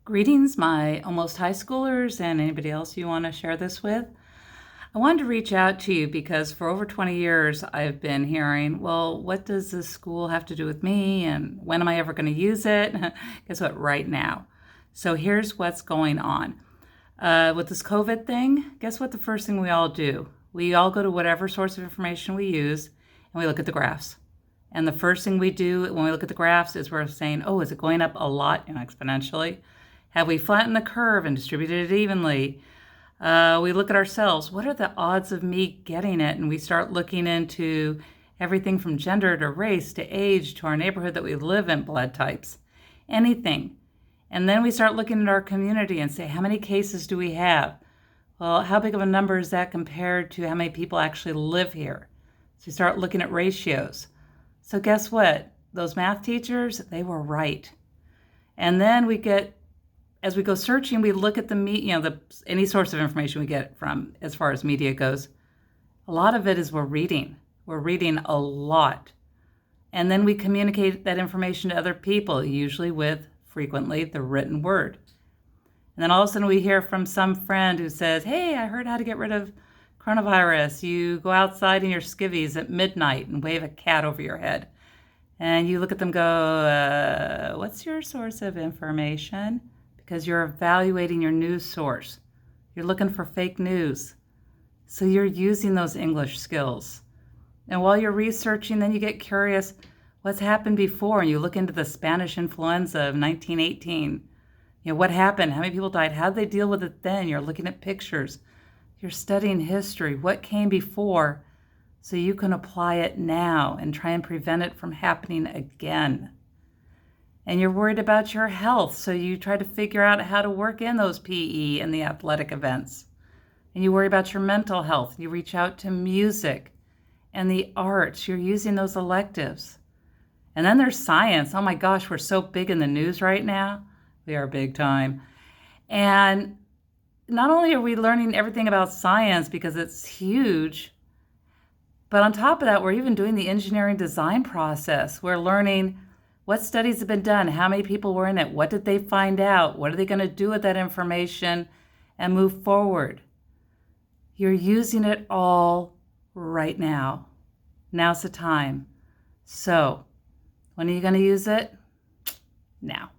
Greetings, my almost high schoolers and anybody else you want to share this with. I wanted to reach out to you because for over 20 years I've been hearing, well, what does this school have to do with me and when am I ever going to use it? Guess what? Right now. So here's what's going on. With this COVID thing, guess what the first thing we all do? We all go to whatever source of information we use and we look at the graphs. And the first thing we do when we look at the graphs is we're saying, oh, is it going up a lot, exponentially? Have we flattened the curve and distributed it evenly? We look at ourselves. What are the odds of me getting it? And we start looking into everything from gender to race to age to our neighborhood that we live in, blood types, anything. And then we start looking at our community and say, how many cases do we have? Well, how big of a number is that compared to how many people actually live here? So we start looking at ratios. So guess what? Those math teachers, they were right. And then as we go searching, we look at any source of information we get from as far as media goes. A lot of it is we're reading. We're reading a lot. And then we communicate that information to other people, usually with frequently the written word. And then all of a sudden we hear from some friend who says, hey, I heard how to get rid of coronavirus. You go outside in your skivvies at midnight and wave a cat over your head. And you look at them and go, what's your source of information? Because you're evaluating your news source. You're looking for fake news. So you're using those English skills. And while you're researching, then you get curious, what's happened before? And you look into the Spanish influenza of 1918. What happened? How many people died? How did they deal with it then? You're looking at pictures. You're studying history. What came before? So you can apply it now and try and prevent it from happening again. And you're worried about your health, so you try to figure out how to work in those PE and the athletic events. And you worry about your mental health. You reach out to music and the arts. You're using those electives. And then there's science. Oh my gosh, we're so big in the news right now. We are big time. And not only are we learning everything about science because it's huge, but on top of that, we're even doing the engineering design process. We're learning what studies have been done, how many people were in it, what did they find out, what are they going to do with that information and move forward. You're using it all right now. Now's the time. So when are you going to use it? Now.